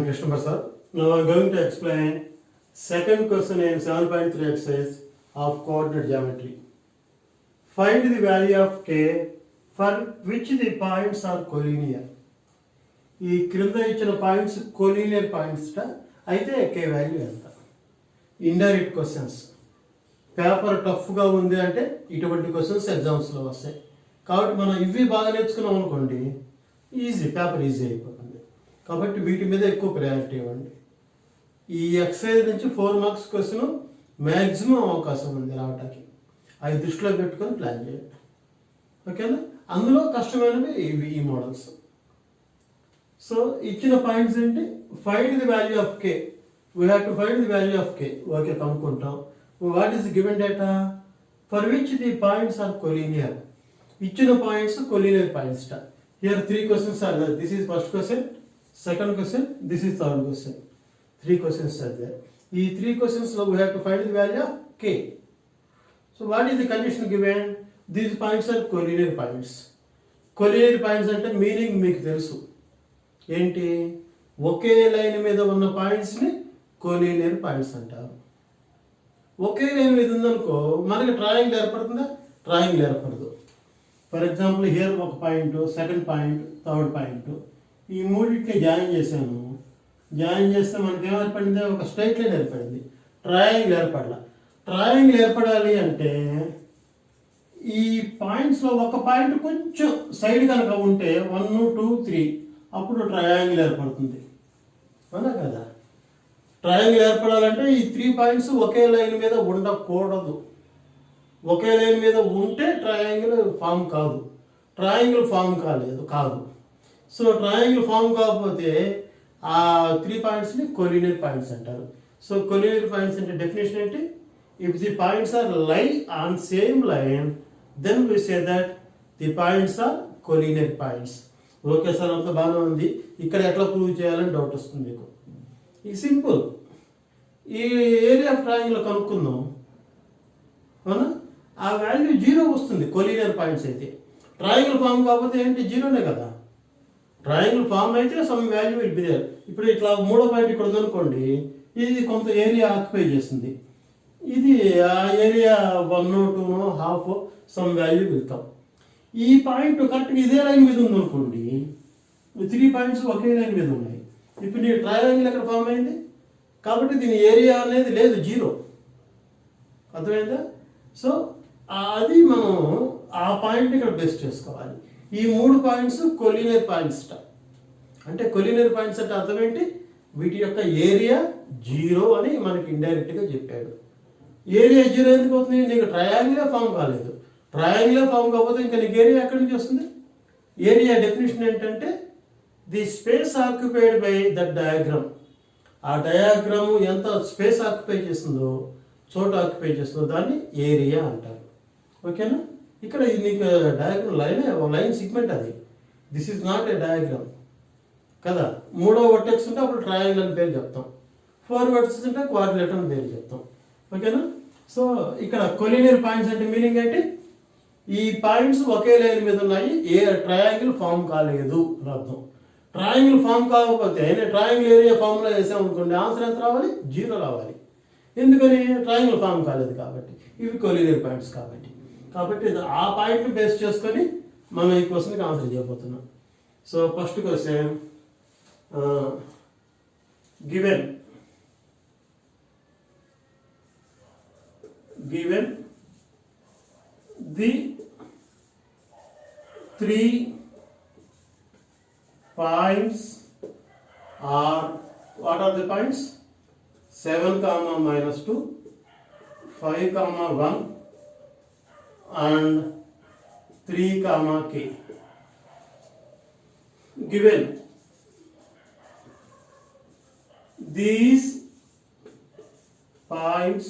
am Krishna Prasad. Now I am going to explain second question in 7.3 exercise of coordinate geometry. Find the value of k for which the points are collinear. ఈ క్రింద ఇచ్చిన points collinear points అయితే k value ఎంత? Indirect questions. Paper టఫ్గా ఉంది అంటే ఇటువంటి questions ఎగ్జామ్స్లో వస్తాయి. కాబట్టి మనం ఇవి బాగా నేర్చుకున్నాం అనుకోండి, పేపర్ ఈజీ అయిపోతుంది. కాబట్టి వీటి మీద ఎక్కువ ప్రయారిటీ ఇవ్వండి. ఈ ఎక్సర్సైజ్ నుంచి 4 మార్క్స్ క్వశ్చన్ మ్యాక్సిమం అవకాశం ఉంది రావటానికి. అవి దృష్టిలో పెట్టుకొని ప్లాన్ చేయండి. ఓకేనా? అందులో కష్టమైనవి ఇవి ఈ మోడల్స్. సో ఇచ్చిన పాయింట్స్ ఏంటి? Find the value of k. We have to find the value of k. Okay, కనుక్కుంటాం. What is given data for which the points are collinear. ఇచ్చిన points collinear points. Here 3 questions are there. This is first question, second question, this is third question. 3 questions are there. ఈ 3 questions లో we have to find the value of k. So what is the condition given? These points are collinear points. Collinear points అంటే meaning మీకు తెలుసు ఏంటి? ఒకే line మీద ఉన్న points ని collinear points అంటారు. ఒకే లైన్ మీద ఉందనుకో మనకి ట్రయాంగిల్ ఏర్పడుతుందా? ట్రయాంగిల్ ఏర్పడదు. ఫర్ ఎగ్జాంపుల్ హియర్ ఒక point, second point, third point, ఈ మూడింటిని జాయిన్ చేశాను. జాయిన్ చేస్తే మనకి ఏం ఏర్పడింది? ఒక స్ట్రైట్ లైన్ ఏర్పడింది. ట్రయాంగిల్ ఏర్పడాల. ట్రయాంగిల్ ఏర్పడాలి అంటే ఈ పాయింట్స్లో ఒక పాయింట్ కొంచెం సైడ్ కనుక ఉంటే 1, 2, 3 అప్పుడు ట్రయాంగిల్ ఏర్పడుతుంది. అవునా కదా? ట్రయాంగిల్ ఏర్పడాలంటే ఈ 3 పాయింట్స్ ఒకే లైన్ మీద ఉండకూడదు. ఒకే లైన్ మీద ఉంటే ట్రయాంగిల్ ఫామ్ కాదు. ట్రయాంగిల్ ఫామ్ కాదు. సో ట్రయాంగిల్ ఫామ్ కాకపోతే ఆ 3 పాయింట్స్ని కొలీనియర్ పాయింట్స్ అంటారు. సో కొలీనియర్ పాయింట్స్ అంటే డెఫినేషన్ ఏంటి? If the points are lie on same line then we say that the points are collinear points. Okay sir, అంత బాగానే ఉంది. ఇక్కడ ఎట్లా ప్రూవ్ చేయాలని డౌట్ వస్తుంది మీకు. ఇది సింపుల్. ఈ ఏరియా ఆఫ్ ట్రయాంగిల్ కనుక్కుందాం. అవునా? ఆ వాల్యూ 0 వస్తుంది కొలీనియర్ పాయింట్స్ అయితే. ట్రయాంగిల్ ఫామ్ కాకపోతే ఏంటి? 0నే కదా. ట్రయాంగిల్ ఫామ్ అయితే some value will be there. ఇప్పుడు ఇట్లా 3వ పాయింట్ ఇక్కడ ఉందనుకోండి, ఇది కొంత ఏరియా ఆక్యుపై చేస్తుంది. ఇది ఆ ఏరియా 1, 2, హాఫ్ సమ్ వాల్యూ వెళ్తాం. ఈ పాయింట్ కరెక్ట్గా ఇదే లైన్ మీద ఉందనుకోండి, 3 పాయింట్స్ ఒకే లైన్ మీద ఉన్నాయి. ఇప్పుడు నీ ట్రయాంగిల్ ఎక్కడ ఫామ్ అయింది? కాబట్టి దీని ఏరియా అనేది లేదు, 0. అర్థమైందా? సో అది మనం ఆ పాయింట్ ఇక్కడ బేస్ చేసుకోవాలి. ఈ 3 పాయింట్స్ కొలీనియర్ పాయింట్స్. అంటే కొలీనియర్ పాయింట్స్ అంటే అర్థం ఏంటి? వీటి యొక్క ఏరియా 0 అని మనకి ఇండైరెక్ట్గా చెప్పాడు. ఏరియా 0 ఎందుకు అవుతుంది? నీకు ట్రయాంగిలే ఫామ్ కాలేదు. ట్రయాంగిలే ఫామ్ కాకపోతే ఇంకా నీకు ఏరియా ఎక్కడి నుంచి వస్తుంది? ఏరియా డెఫినేషన్ ఏంటంటే the space occupied by that diagram. ఆ డయాగ్రామ్ ఎంత స్పేస్ ఆక్యుపై చేస్తుందో, చోట ఆక్యుపై చేస్తుందో దాన్ని ఏరియా అంటారు. ఓకేనా? ఇక్కడ ఇది నీకు డయాగ్రామ్ లైన్ సిగ్మెంట్ అది. This is not a diagram కదా. 3వ వర్టెక్స్ ఉంటే అప్పుడు ట్రయాంగిల్ అని పేరు చెప్తాం. 4 వర్టెక్స్ ఉంటే క్వాడ్రిలేటర్ అని పేరు చెప్తాం. ఓకేనా? సో ఇక్కడ కొలీనియర్ పాయింట్స్ అంటే మీనింగ్ ఏంటి? ఈ పాయింట్స్ ఒకే లైన్ మీద ఉన్నాయి, ఏ ట్రయాంగిల్ ఫామ్ కాలేదు అని అర్థం. ట్రయాంగిల్ ఫామ్ కాకపోతే ట్రయాంగిల్ ఏరియా ఫామ్లో వేసామనుకోండి, ఆన్సర్ ఎంత రావాలి? 0 రావాలి. ఎందుకని? ట్రయాంగిల్ ఫామ్ కాలేదు కాబట్టి. ఇవి కొలీనియర్ పాయింట్స్ కాబట్టి ఆ పాయింట్ని బేస్ చేసుకొని మనం ఈ క్వశ్చన్కి ఆన్సర్ చేయబోతున్నాం. So first question, given the 3 points are, what are the points? 7, -2, 5, 1 and 3, k. Given these points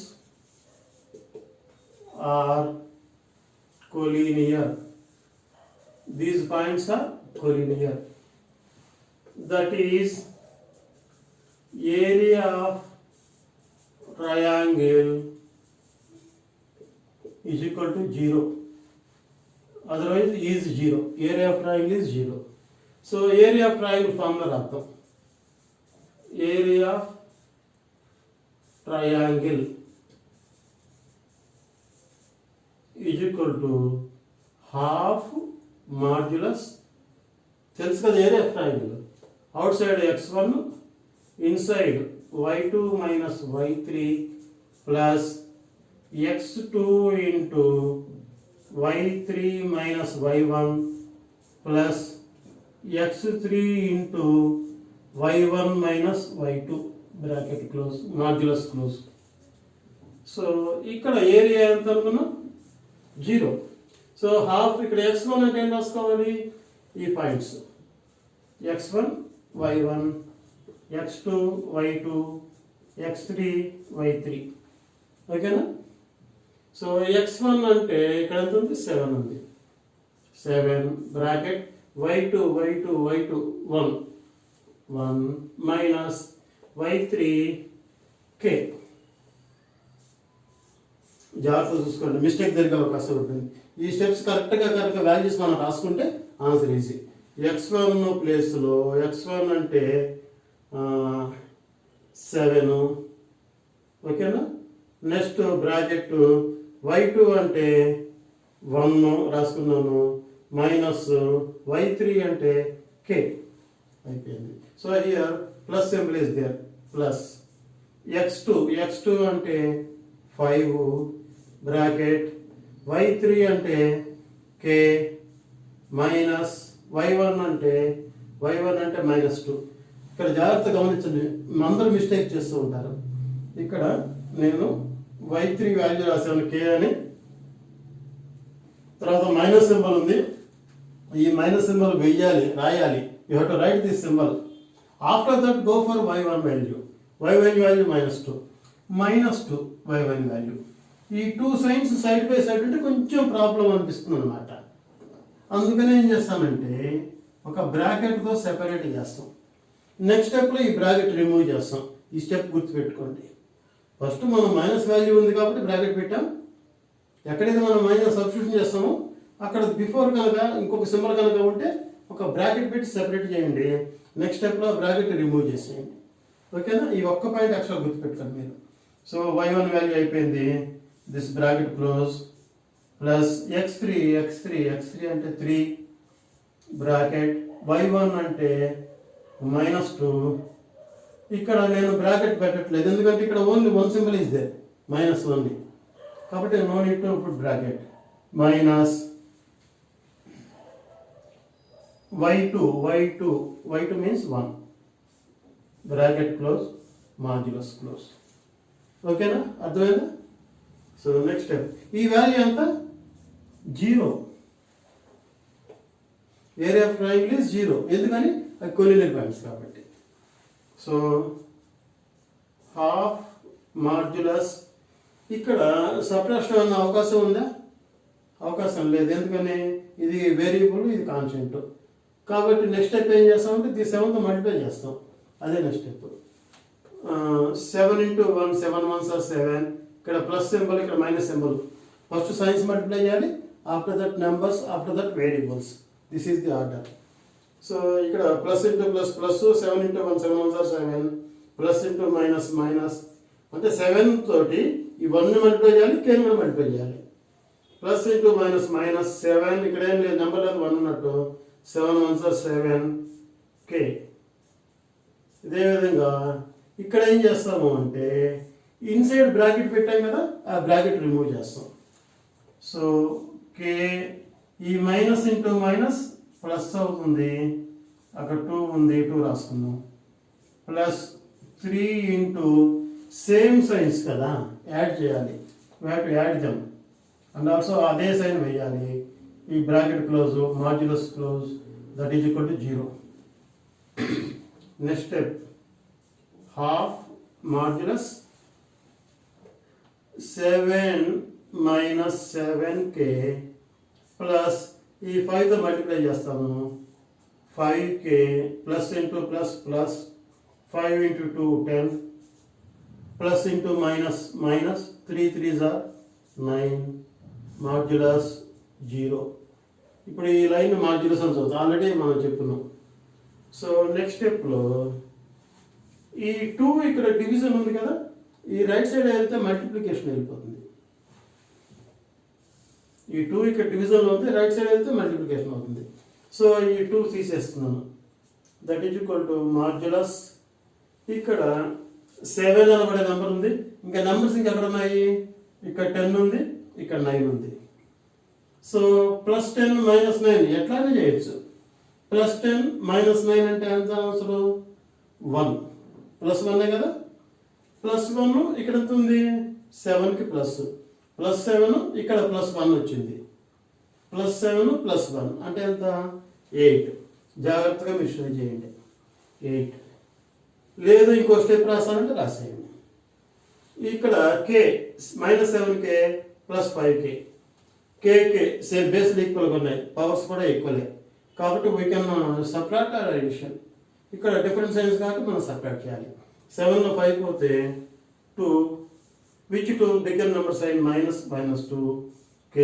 are collinear. These points are collinear. That is, area of triangle is equal to 0. Otherwise is 0. Area of triangle is 0. So area of triangle formula రాద్దాం. Area of triangle is equal to half modulus, తెలుసు కదా area of triangle, out side x1 inside y2 minus y3 plus x2 into y3 minus y1 plus x3 into y1 minus y2 bracket close, modulus close. So ఇక్కడ area ఎంత అనుకున్నాం 0. So half ఇక్కడ x1 అంటే ఏం రాసుకోవాలి, ఈ points x1 y1 x2 y2 x3 y3, ఓకేనా. So x1 అంటే ఇక్కడ ఎంత ఉంది 7 ఉంది, 7 bracket y2 1 minus y3 k. జాగ్రత్త చూసుకోండి, మిస్టేక్ జరిగే అవకాశం ఉంటుంది. ఈ స్టెప్స్ కరెక్ట్గా కనుక వాల్యూస్ మనం రాసుకుంటే ఆన్సర్ ఈజీ. x1 ప్లేస్లో x1 అంటే 7, ఓకేనా. నెక్స్ట్ బ్రాకెట్ y2 అంటే 1 రాసుకున్నాను, మైనస్ y3 అంటే k అయిపోయింది. So here plus symbol is there, plus x2 అంటే 5 బ్రాకెట్ y3 అంటే k మైనస్ y1 అంటే -2. ఇక్కడ జాగ్రత్త గమనించండి, అందరూ మిస్టేక్ చేస్తూ ఉంటారు. ఇక్కడ నేను y3 వాల్యూ రాశాను k అని, తర్వాత మైనస్ సింబల్ ఉంది, ఈ మైనస్ సింబల్ రాయాలి. You have to right this symbol. After that go for y1 value -2 y1 value. ఈ 2 సైన్స్ సైడ్ బై సైడ్ అంటే కొంచెం ప్రాబ్లం అనిపిస్తుంది అనమాట. అందుకనే ఏం చేస్తామంటే ఒక బ్రాకెట్తో సెపరేట్ చేస్తాం. నెక్స్ట్ స్టెప్లో ఈ బ్రాకెట్ రిమూవ్ చేస్తాం. ఈ స్టెప్ గుర్తుపెట్టుకోండి. ఫస్ట్ మనం మైనస్ వాల్యూ ఉంది కాబట్టి బ్రాకెట్ పెట్టాం. ఎక్కడైతే మనం మైనస్ సబ్స్టిట్యూషన్ చేస్తామో అక్కడ బిఫోర్ కనుక ఇంకొక సింబల్ కనుక ఉంటే ఒక బ్రాకెట్ పెట్టి సెపరేట్ చేయండి. నెక్స్ట్ స్టెప్లో బ్రాకెట్ రిమూవ్ చేసేయండి, ఓకేనా. ఈ ఒక్క పాయింట్ యాక్చువల్ గుర్తుపెట్టుకోండి మీరు. సో y1 వాల్యూ అయిపోయింది, this bracket close, plus x3 అంటే 3 బ్రాకెట్ y1 అంటే -2. ఇక్కడ నేను బ్రాకెట్ పెట్టట్లేదు ఎందుకంటే ఇక్కడ ఓన్లీ 1 సింబల్ ఇస్ దేర్, -1, కాబట్టి no need to put bracket. Minus y2 means 1 bracket close, modulus close, ఓకేనా, అర్థమైందా. సో నెక్స్ట్ స్టెప్, ఈ వాల్యూ ఎంత 0, ఏరియా ఆఫ్ ట్రయాంగిల్ ఇస్ 0, ఎందుకని అది కొలినియర్ పాయింట్స్ కాబట్టి. సో హాఫ్ మాడ్యులస్, ఇక్కడ సబ్ట్రాక్షన్ అన్న అవకాశం ఉందా, అవకాశం లేదు, ఎందుకని ఇది వేరియబుల్, ఇది కాన్స్టెంట్. కాబట్టి నెక్స్ట్ స్టెప్ ఏం చేస్తామంటే ఇది 7తో మల్టిప్లై చేస్తాం, అదే next step. 7 into 1 7 1s are 7, ఇక్కడ ప్లస్ సింబల్, ఇక్కడ minus symbol. First signs multiply చేయాలి, after that numbers, after that variables. This is the order. So ఇక్కడ plus into plus plus, 7 into 1 7 1s are 7, plus into minus minus, అంటే 7 తోటి ఈ 1ని multiply చేయాలి, కేని కూడా మల్టిప్లై చేయాలి. ప్లస్ ఇంటూ మైనస్ మైనస్, 7 ఇక్కడ ఏం లేదు, నెంబర్ లేదు, 1 ఉన్నట్టు, 7 1s are 7 k. ఇదే విధంగా ఇక్కడ ఏం చేస్తాము అంటే ఇన్సైడ్ బ్రాకెట్ పెట్టాం కదా, ఆ బ్రాకెట్ రిమూవ్ చేస్తాం. సో కే, ఈ మైనస్ ఇంటూ మైనస్ ప్లస్ అవుతుంది, అక్కడ 2 ఉంది, 2 రాసుకుందాం, ప్లస్ 3 ఇంటూ సేమ్ సైన్స్ కదా, యాడ్ చేయాలి, యాడ్ దెమ్, అండ్ ఆల్సో అదే సైన్ వేయాలి. ఈ bracket close, modulus close, that is equal to 0. Next step, half modulus 7 minus 7k plus ఈ 5తో మల్టిప్లై చేస్తాము, 5k plus into plus plus 5 into 2 10, plus into minus minus, 3 3s are 9, modulus 0. ఇప్పుడు ఈ line modulus అని చదువుతాం, already మనం చెప్పుకున్నాం. So next స్టెప్లో ఈ 2 ఇక్కడ డివిజన్ ఉంది కదా, ఈ రైట్ సైడ్ వెళ్తే మల్టిప్లికేషన్ వెళ్ళిపోతుంది. ఈ 2 ఇక్కడ డివిజన్లో ఉంది, రైట్ సైడ్ వెళ్తే మల్టిప్లికేషన్ అవుతుంది. సో ఈ 2 తీసేస్తున్నాను. That is equal to modulus, ఇక్కడ 7 అనబడే నెంబర్ ఉంది. ఇంకా నెంబర్స్ ఇంకా ఎక్కడ ఉన్నాయి, ఇక్కడ 10 ఉంది, ఇక్కడ 9 ఉంది. సో +10 - 9 ఎట్లానే చేయొచ్చు. +10 - 9 అంటే ఎంత అవసరం, 1 +1 కదా. +1 ఇక్కడ ఎంత ఉంది, 7కి +7 ఇక్కడ +1 వచ్చింది. +7 +1 అంటే ఎంత, 8. జాగ్రత్తగా మీరు షో చేయండి. 8 లేదు, ఇంకో స్టెప్ రాస్తానంటే రాసేయండి. ఇక్కడ k -7k +5k, కేకే సేమ్ బేస్లు ఈక్వల్గా ఉన్నాయి, పవర్స్ కూడా ఈక్వలే, కాబట్టి we can subtract or addition. ఇక్కడ డిఫరెంట్ సైన్స్ కాబట్టి మనం సబ్ట్రాక్ట్ చేయాలి. 7లో 5 పోతే 2, which 2 bigger number sign -2 k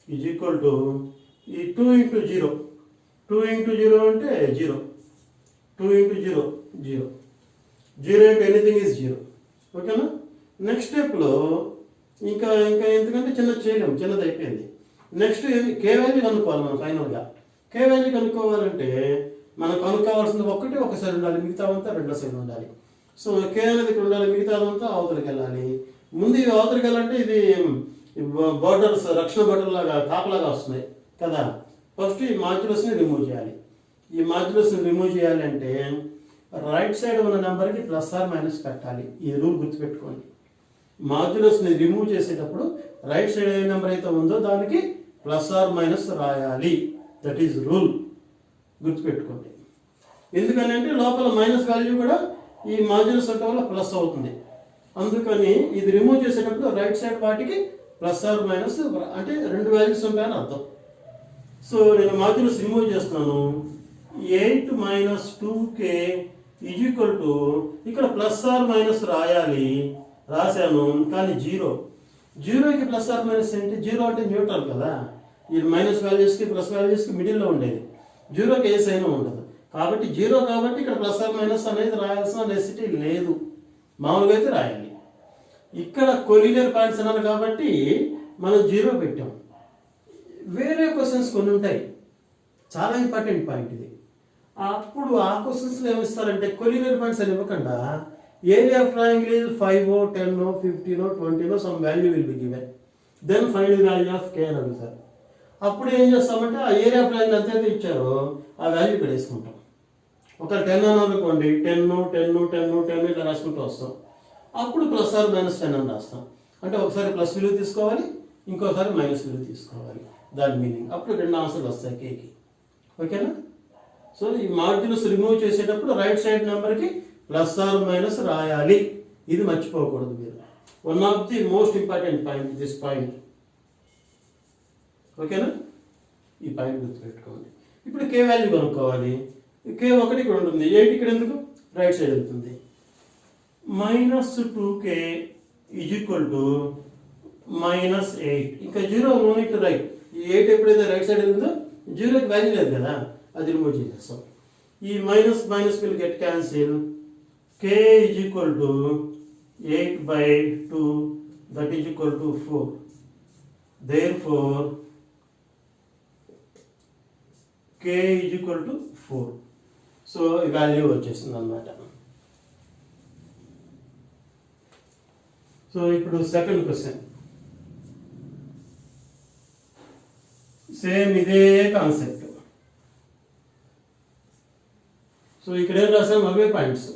is equal to ఈ 2 × 0, 2 × 0 అంటే 0, 2 × 0 0, 0 × ఎనీథింగ్ ఈజ్ 0. ఓకేనా. నెక్స్ట్ స్టెప్లో ఇంకా ఎందుకంటే చేయలేము, చిన్నది అయిపోయింది. నెక్స్ట్ కే వాల్యూ కనుక్కోవాలి మనం. ఫైనల్గా కే వాల్యూ కనుక్కోవాలంటే మనం కనుక్కోవాల్సింది ఒకసారి ఉండాలి, మిగతా అంతా రెండోసారి ఉండాలి. సో కే అనేది ఇక్కడ ఉండాలి, మిగతాదంతా అవతలికి వెళ్ళాలి. ముందు ఇవి అవతలికి వెళ్ళాలంటే ఇది బోర్డర్స్, రక్షణ బోర్డర్ లాగా కాపలాగా వస్తున్నాయి కదా. ఫస్ట్ ఈ మాడ్యులస్ని రిమూవ్ చేయాలి. ఈ మాడ్యులస్ని రిమూవ్ చేయాలి అంటే రైట్ సైడ్ ఉన్న నెంబర్కి +or- పెట్టాలి. ఈ రూల్ గుర్తుపెట్టుకోండి. మాడ్యులస్ని రిమూవ్ చేసేటప్పుడు రైట్ సైడ్ ఏ నెంబర్ అయితే ఉందో దానికి +or- రాయాలి. దట్ ఈజ్ రూల్, గుర్తుపెట్టుకోండి. ఎందుకని అంటే లోపల మైనస్ వాల్యూ కూడా ఈ మాడ్యులస్ అంటే వల్ల ప్లస్ అవుతుంది. అందుకని ఇది రిమూవ్ చేసేటప్పుడు రైట్ సైడ్ వాటికి +or- అంటే 2 వాల్యూస్ ఉంటాయని అర్థం. సో నేను మాడ్యులస్ రిమూవ్ చేస్తున్నాను. 8 - 2k ఈజ్ ఈక్వల్ టు ఇక్కడ +or- రాయాలి, రాశాను. కానీ 0కి +or- ఏంటి, 0 అంటే న్యూట్రల్ కదా. ఈ మైనస్ వాల్యూస్కి ప్లస్ వాల్యూస్కి మిడిల్లో ఉండేది, 0కి ఏ సైన్ ఉండదు. కాబట్టి 0 కాబట్టి ఇక్కడ +or- అనేది రాయాల్సిన నెసిటీ లేదు, మామూలుగా అయితే రాయాలి. ఇక్కడ కొలీనియర్ పాయింట్స్ అన్నారు కాబట్టి మనం 0 పెట్టాం. వేరే క్వశ్చన్స్ కొన్ని ఉంటాయి, చాలా ఇంపార్టెంట్ పాయింట్ ఇది. అప్పుడు ఆ క్వశ్చన్స్లో ఏమిస్తారంటే కొలీనియర్ పాయింట్స్ అని ఇవ్వకుండా area of triangle is 5, 10, 15, 20 some value will be given, then find the value of k అని అడుగుతారు. అప్పుడు ఏం చేస్తామంటే ఆ ఏరియా ఆఫ్ ట్రయాంగిల్ ఎంతైతే ఇచ్చారో ఆ వాల్యూ ఇక్కడ వేసుకుంటాం. ఒక 10 అని అనుకోండి, 10 ఇట్లా రాసుకుంటూ వస్తాం. అప్పుడు +or- అని రాస్తాం. అంటే ఒకసారి ప్లస్ విలువ తీసుకోవాలి, ఇంకోసారి మైనస్ విలువ తీసుకోవాలి, దాని మీనింగ్. అప్పుడు 2 ఆన్సర్లు వస్తాయి కేకి. ఓకేనా. సో ఈ మాడ్యులస్ రిమూవ్ చేసేటప్పుడు రైట్ సైడ్ నెంబర్కి +or- రాయాలి. ఇది మర్చిపోకూడదు మీరు. One of the most important point this point. ఓకేనా. ఈ పాయింట్ గుర్తుపెట్టుకోండి. ఇప్పుడు కే వాల్యూ కనుక్కోవాలి. కే 1 ఇక్కడ ఉంటుంది, 8 ఇక్కడ ఎందుకు, రైట్ సైడ్ వెళ్తుంది. -2k is equal to -8. ఇంకా 0 నో నీడ్ టు రైట్. ఈ 8 ఎప్పుడైతే రైట్ సైడ్ వెళ్తుందో 0కి వాల్యూ లేదు కదా, అది రిమూవ్ చేసేస్తాం. ఈ minus will get cancel. k is equal to 8/2 that is equal to 4. Therefore k is equal to 4. So ఈ వాల్యూ వచ్చేస్తుంది అన్నమాట. సో ఇప్పుడు సెకండ్ క్వశ్చన్ సేమ్ ఇదే కాన్సెప్ట్. సో ఇక్కడ ఏం రాసాం, అవే పాయింట్స్.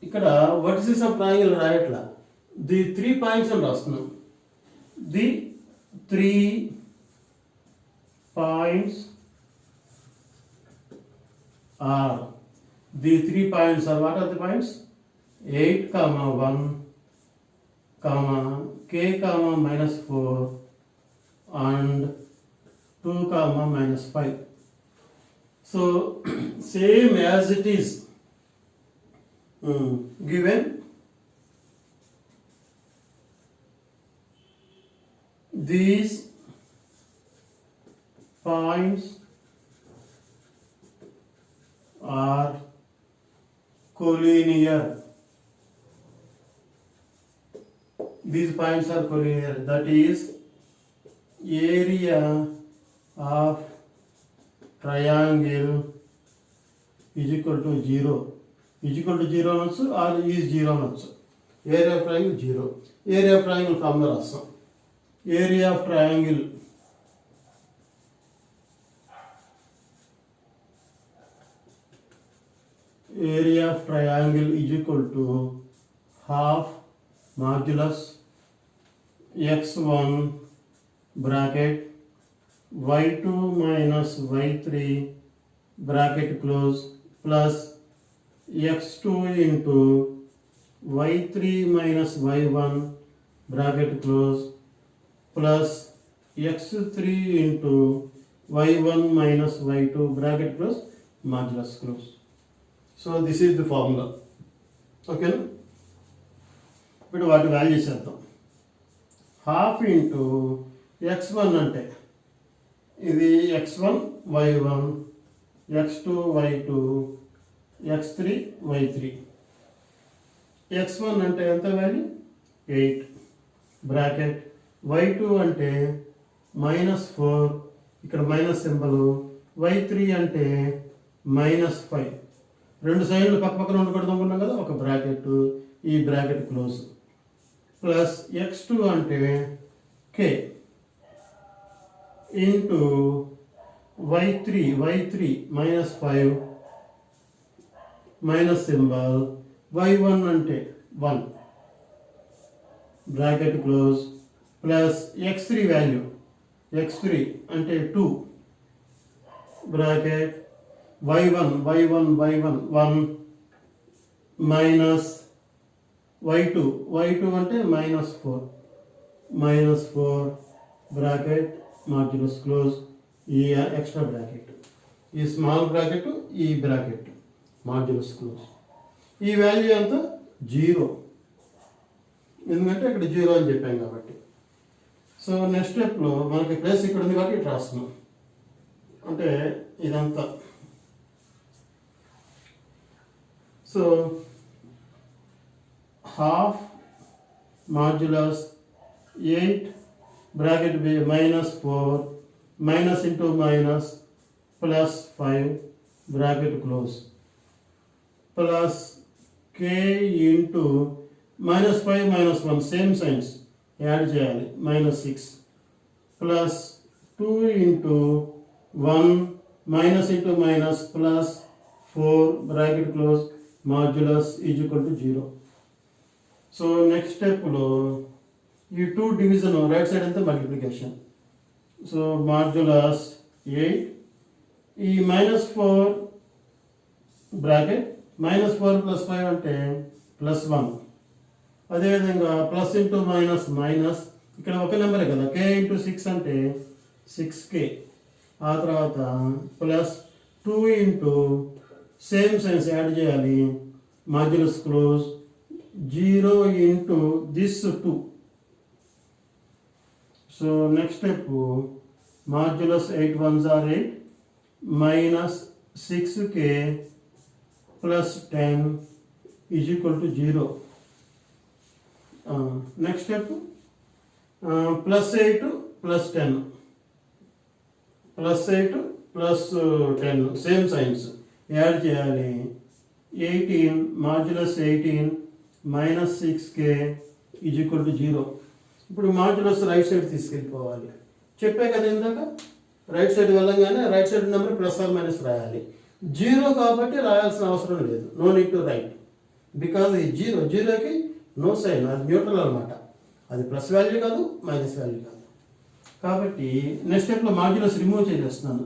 ఇక్కడ వర్టిసెస్ ఆఫ్ ట్రయాంగిల్ రాయట్లా, ది 3 పాయింట్స్ అని రాస్తున్నాం. ది 3 points are, the 3 points are, what are the points? 8, 1, k, -4 and 2, -5. So same as it is given, these points are collinear. These points are collinear. That is, area of triangle is equal to 0. Is equal to 0 అనొచ్చు or is 0 అనొచ్చు. Area of triangle 0. Area of triangle formula రాస్తాం. Area of triangle is equal to half modulus x1 bracket y2 minus y3 bracket close plus x2 into y3 minus y1 bracket close plus x3 into y1 minus y2 bracket close modulus close. So this is the formula. Okay. ఇప్పుడు వాటి value చేద్దాం. Half into x1 అంటే ఇది x1 y1 x2 y2 x3 y3. x1 అంటే ఎంత value 8 bracket y2 అంటే -4 ఇక్కడ minus symbol y3 అంటే -5 రెండు సైడ్లు పక్క పక్కన ఉండకూడదు అనుకున్నాం కదా ఒక బ్రాకెట్ ఈ బ్రాకెట్ క్లోజ్ ప్లస్ x2 అంటే k into y3 -5 minus symbol y1 అంటే 1 bracket close plus x3 value x3 అంటే 2 బ్రాకెట్ y1 1 మైనస్ y2 అంటే -4 బ్రాకెట్ మాడ్యులస్ క్లోజ్ ఈ ఎక్స్ట్రా బ్రాకెట్ ఈ స్మాల్ బ్రాకెట్ ఈ బ్రాకెట్ మాడ్యులస్ క్లోజ్ ఈ value ఎంత 0 ఎందుకంటే ఇక్కడ 0 అని చెప్పాం కాబట్టి. సో నెక్స్ట్ స్టెప్లో మనకి ప్లేస్ ఇక్కడ ఉంది కాబట్టి ఇట్లా రాస్తున్నాం అంటే ఇదంతా. So half modulus 8 bracket be -4 minus into minus plus 5 bracket close plus k into -5 -1 same signs add చేయాలి -6 plus 2 into 1 minus into minus plus 4 bracket close modulus is equal to 0. So next స్టెప్లో ఈ 2 division right side అంతా multiplication. So modulus 8 ఈ -4 bracket -4 + 5 అంటే +1. అదేవిధంగా plus into minus ఇక్కడ ఒక నెంబరే కదా k ఇంటూ 6 అంటే 6k. ఆ తర్వాత plus 2 into same signs add చేయాలి modulus close 0 into this 2. So next step modulus 8 ones are 8 minus 6k plus 10 is equal to 0. Next step plus 8 plus 10 plus 8 plus 10 same signs add చేయాలి 18 modulus 18 minus 6k is equal to 0. ఇప్పుడు modulus right side తీసుకెళ్ళిపోవాలి. చెప్పే కదా ఇందాక right side వెళ్ళగానే right side number plus or minus రాయాలి. 0 కాబట్టి రాయాల్సిన అవసరం లేదు. No need to write because ఈ 0కి నో సైన్, అది న్యూట్రల్ అనమాట. అది ప్లస్ వాల్యూ కాదు మైనస్ వాల్యూ కాదు. కాబట్టి నెక్స్ట్ స్టెప్లో మాడ్యులస్ రిమూవ్ చేసేస్తున్నాను.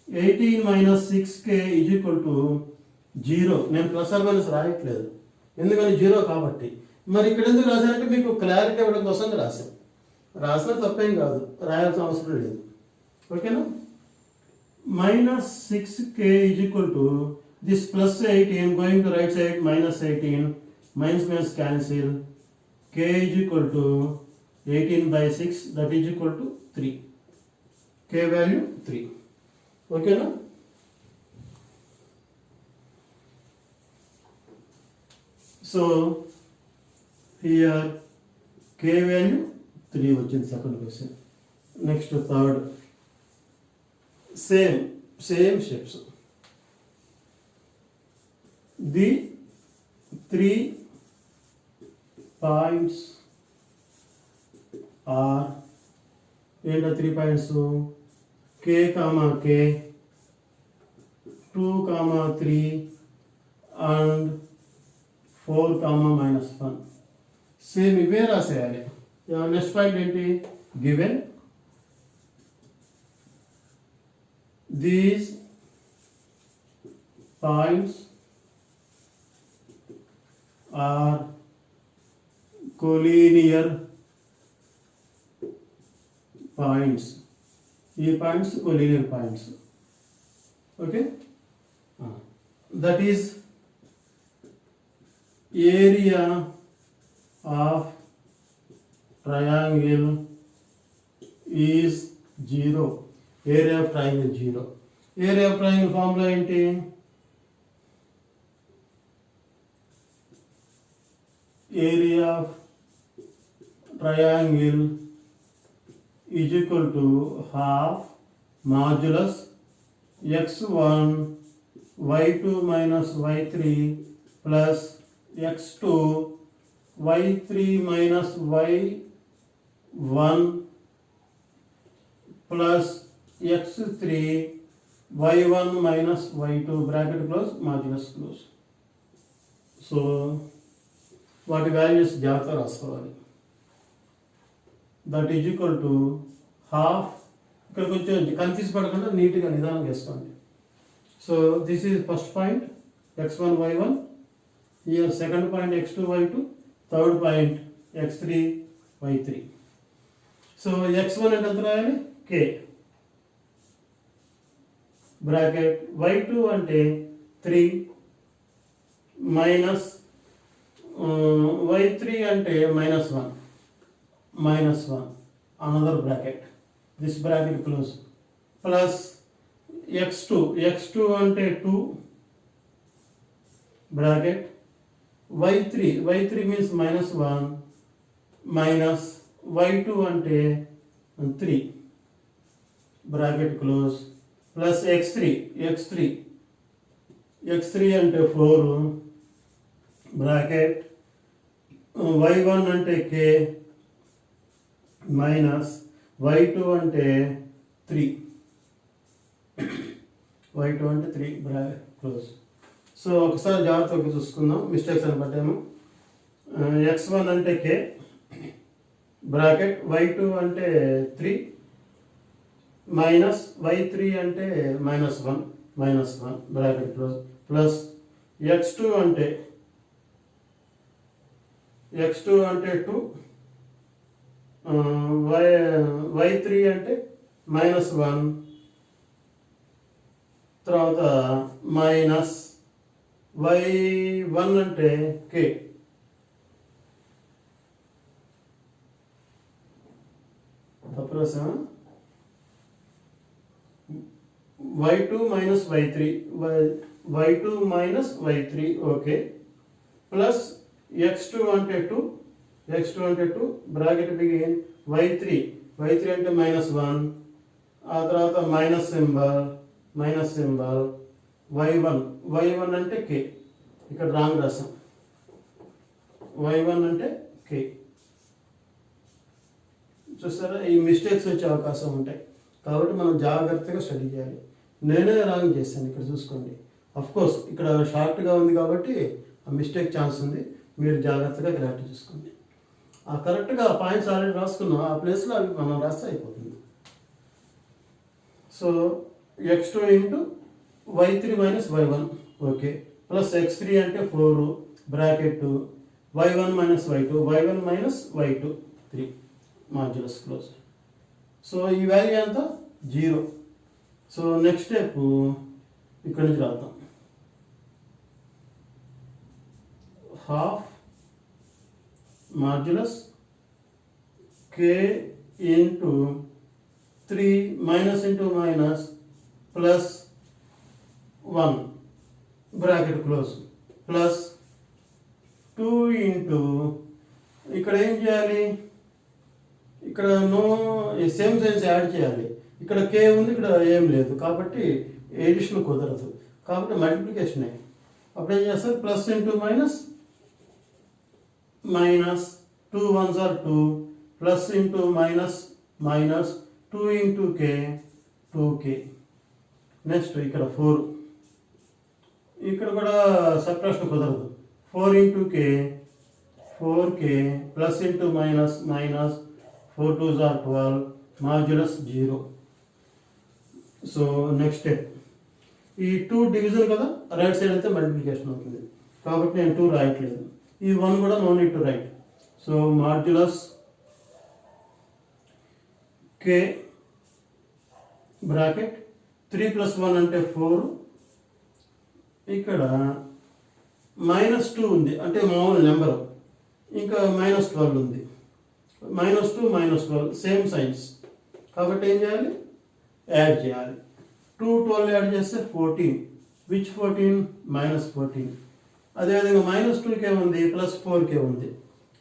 18 minus 6k is equal to 0. నేను ప్లస్ ఆర్ మైనస్ రాయట్లేదు ఎందుకని 0 కాబట్టి. మరి ఇక్కడ ఎందుకు రాశానంటే మీకు క్లారిటీ ఇవ్వడం కోసం రాసిన తప్పేం కాదు, రాయాల్సిన అవసరం లేదు. ఓకేనా. -6k is equal to this plus 18 going to right side -18 minus cancel k is equal to 18/6 that is equal to 3. k value 3. ఓకేనా. సో హియర్ k వాల్యూ 3 వచ్చింది second question. Next third same steps. The 3 points are ఏంటో 3 points k, k, 2, 3 and 4, -1. Same ఇవే రాసేయాలి. Next point ఏంటి? Given these points are collinear points. ఈ points collinear points. Okay, that is area of triangle is 0. Area of triangle 0. Area of triangle formula ఏంటి? Area of triangle is equal to half modulus x1 y2 minus y3 plus x2 y3 minus y1 plus x3 y1 minus y2 bracket close modulus close. So వాటి values జాగ్రత్తగా రాసుకోవాలి. That is equal to half. ఇక్కడ కొంచెం confuse పడకుండా నీట్గా నిదానంగా వేసుకోండి. So this is first point x1 y1, here second point x2 y2, third point x3 y3. So x1 అంటే ఎంత రాయాలి? k బ్రాకెట్, y2 అంటే 3 మైనస్ y3 అంటే -1 another bracket, this bracket close, plus x2 అంటే 2 bracket, y3 means -1 minus y2 అంటే 3 bracket close, plus x3 అంటే 4 bracket, y1 అంటే k minus y2 అంటే 3 బ్రాకెట్ క్లోజ్. సో ఒకసారి జాగ్రత్తగా చూసుకుందాం, మిస్టేక్స్ అని పట్టాము. x1 అంటే k బ్రాకెట్, y2 అంటే 3 మైనస్ y3 అంటే -1 బ్రాకెట్ క్లోజ్, ప్లస్ x2 అంటే 2, y3 అంటే -1, తర్వాత మైనస్ y1 అంటే k, తప్పు రాసా, y2 minus y3 okay, plus x2 అంటే 2 బ్రాకెట్ బిగిన్, y3 అంటే -1, ఆ తర్వాత మైనస్ సింబల్, y1 అంటే k, ఇక్కడ రాంగ్ రాసాం, y1 అంటే k. చూస్తారా, ఈ మిస్టేక్స్ వచ్చే అవకాశం ఉంటాయి కాబట్టి మనం జాగ్రత్తగా స్టడీ చేయాలి. నేనే రాంగ్ చేశాను, ఇక్కడ చూసుకోండి. కోర్స్ ఇక్కడ షార్ట్గా ఉంది కాబట్టి ఆ మిస్టేక్ ఛాన్స్ ఉంది, మీరు జాగ్రత్తగా కరెక్ట్ చూసుకోండి. ఆ కరెక్ట్గా పాయింట్స్ ఆల్రెడీ రాసుకున్నాం, ఆ ప్లేస్లో అవి మనం రాస్తే అయిపోతుంది. So x2 into y3 minus y1 okay, plus x3 అంటే 4 bracket, y1 minus y2 3 modulus close. So ఈ వాల్యూ ఎంత? 0. సో నెక్స్ట్ స్టెప్ ఇక్కడి నుంచి రాద్దాం. Half modulus k into 3 minus into minus plus 1 bracket close, plus 2 into ఇక్కడ ఏం చేయాలి, ఇక్కడ నో సేమ్ సైన్స్ యాడ్ చేయాలి. ఇక్కడ కే ఉంది, ఇక్కడ ఏం లేదు, కాబట్టి ఎడిషన్ కుదరదు, కాబట్టి మల్టిప్లికేషన్. అప్పుడు ఏం చేస్తారు, plus into minus, minus 2 1s are 2, plus into minus minus 2 into K 2k. Next ఇక్కడ 4, ఇక్కడ కూడా సబ్ట్రాక్షన్ కుదరదు. 4 into K 4k, plus into minus minus 4 2s are 12, modulus 0. So next step, ఈ 2 డివిజన్ కదా, రైట్ సైడ్ అయితే multiplication అవుతుంది, కాబట్టి నేను 2 రాయట్లేదు. ఈ 1 కూడా no need to write. So modulus కే బ్రాకెట్ 3 + 1 అంటే 4, ఇక్కడ -2 ఉంది అంటే మామూలు నెంబరు, ఇంకా -12 ఉంది, -2 -12 సేమ్ సైన్స్, కాబట్టి ఏం చేయాలి, యాడ్ చేయాలి. 2 12 యాడ్ చేస్తే 14, విచ్ 14 -14. అదేవిధంగా -2k ఉంది, +4k ఉంది,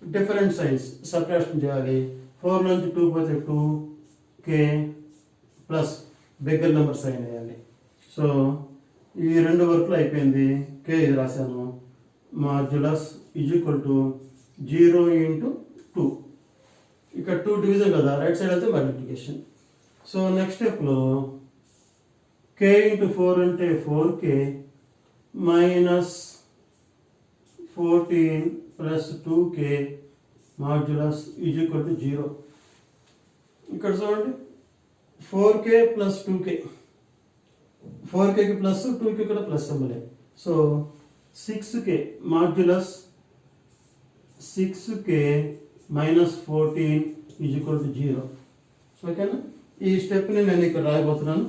డిఫరెంట్ సైన్స్, సబ్ట్రాక్షన్ చేయాలి. 4 నుంచి 2 పోతే 2k plus bigger number sign వేయాలి. సో ఈ 2 వర్క్లు అయిపోయింది. k ఇది రాశాను, మాడ్యులస్ ఈక్వల్ టు 0 ఇంటూ 2, ఇక్కడ 2 డివిజన్ కదా, రైట్ సైడ్ అయితే మల్టిప్లికేషన్. సో నెక్స్ట్ స్టెప్లో k ఇంటూ 4 అంటే 4k minus 14 plus 2k modulus equal to 0. ఇక్కడ చూడండి, 4k plus 2k, 4kకి plus 2k కూడా ప్లస్ సింబలే. So 6k modulus 6k minus 14 equal to 0. ఓకేనా, ఈ స్టెప్ని నేను ఇక్కడ రాయబోతున్నాను.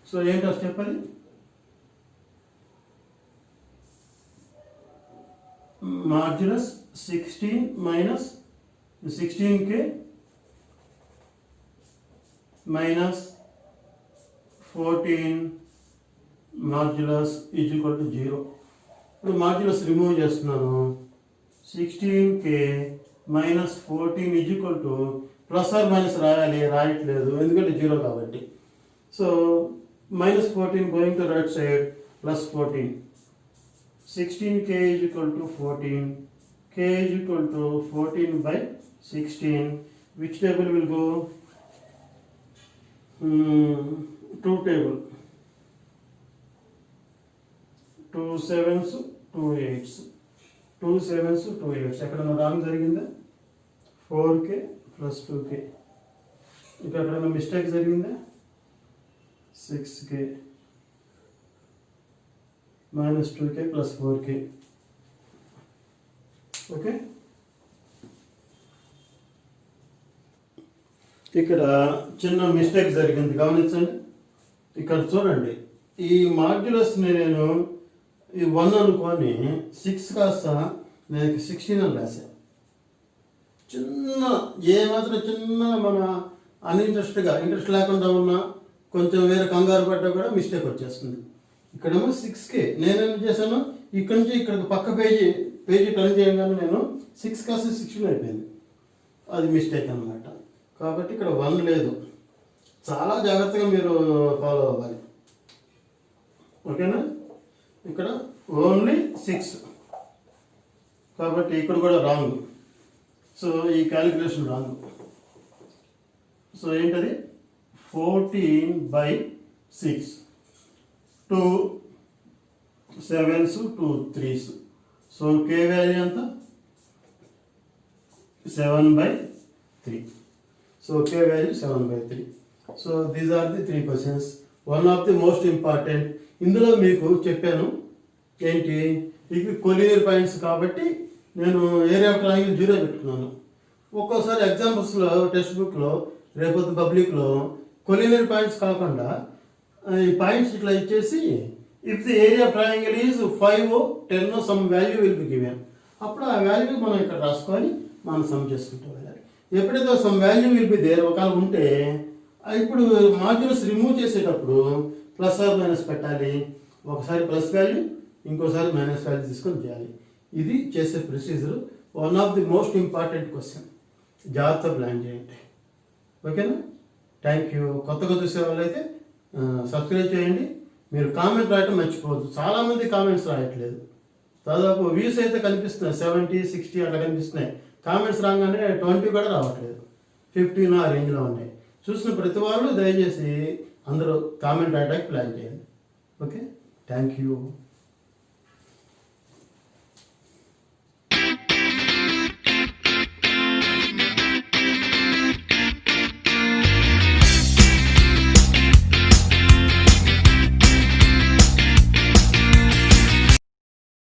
సో ఏంటి ఆ స్టెప్, అది modulus 16 minus 16k minus 14 modulus equal to 0. ఇప్పుడు మాడ్యులస్ రిమూవ్ చేస్తున్నాను. 16k minus 14 equal to plus or minus రాయాలి, రాయట్లేదు ఎందుకంటే 0 కాబట్టి. So -14 going to right side, plus 14. 16k is equal to 14, k is equal to 14 by 16, which table will go, 2 table, 2 7s 2 8s, 2 7s 2 8s. ఎక్కడన్నా wrong జరిగిందా, 4k plus 2k, ఇక్కడ ఎక్కడన్నా mistake జరిగిందా, 6k minus 2k plus 4k. Okay, ఇక్కడ చిన్న mistake జరిగింది, గమనించండి. ఇక్కడ చూడండి, ఈ మాడ్యులస్ని నేను ఈ 1 అనుకొని 6 కాస్త నేను 16 అని రాశాను. చిన్న ఏమాత్రం చిన్న మన ఇంట్రెస్ట్ లేకుండా ఉన్నా, కొంచెం వేరే కంగారు పడ్డా కూడా మిస్టేక్ వచ్చేస్తుంది. ఇక్కడేమో 6k, నేనేం చేశాను, ఇక్కడ నుంచి ఇక్కడ పక్క పేజీ టర్న్ చేయగానే నేను 6 కాస్త 16 అయిపోయింది, అది మిస్టేక్ అన్నమాట. కాబట్టి ఇక్కడ 1 లేదు, చాలా జాగ్రత్తగా మీరు ఫాలో అవ్వాలి. ఓకేనా, ఇక్కడ ఓన్లీ 6, కాబట్టి ఇక్కడ కూడా రాంగ్. సో ఈ క్యాలిక్యులేషన్ రాంగ్. సో ఏంటది, 14 by 6, 2 7s 2 3s. So k value ఎంత, 7/3. So k value 7/3. So these are the 3 questions. One of the most important. ఇందులో మీకు చెప్పాను ఏంటి, ఇది కొలీనియర్ పాయింట్స్ కాబట్టి నేను ఏరియా ఆఫ్ ట్రయాంగిల్ 0 పెట్టుకున్నాను. ఒక్కోసారి ఎగ్జాంపుల్స్లో టెక్స్ట్ బుక్లో రేపొద్దు పబ్లిక్లో కొలీనియర్ పాయింట్స్ కాకుండా ఈ పాయింట్స్ ఇట్లా ఇచ్చేసి if the area of triangle is 5 10 some value will be given, అప్పుడు ఆ వాల్యూ మనం ఇక్కడ రాసుకొని మనం సమ్ చేసుకుంటూ వెళ్ళాలి. ఎప్పుడైతే some value will be there ఒకవేళ ఉంటే, ఇప్పుడు మాడ్యులస్ రిమూవ్ చేసేటప్పుడు ప్లస్ ఆర్ మైనస్ పెట్టాలి, ఒకసారి ప్లస్ వాల్యూ ఇంకోసారి మైనస్ వాల్యూ తీసుకొని చేయాలి. ఇది చేసే procedure. One of the most important question. జాగ్రత్త ప్లాన్ చేయండి. ఓకేనా? Thank you. కొత్తగా చూసే వాళ్ళైతే సబ్స్క్రైబ్ చేయండి. మీరు కామెంట్ రాయటం మర్చిపోవద్దు. చాలామంది కామెంట్స్ రాయట్లేదు. దాదాపు వ్యూస్ అయితే కనిపిస్తున్నాయి, 70, 60 అట్లా కనిపిస్తున్నాయి. కామెంట్స్ రాగానే 20 కూడా రావట్లేదు, 15 ఆ రేంజ్లో ఉన్నాయి. చూసిన ప్రతి వాళ్ళు దయచేసి అందరూ కామెంట్ రాయడానికి ప్లాన్ చేయండి. Okay, thank you.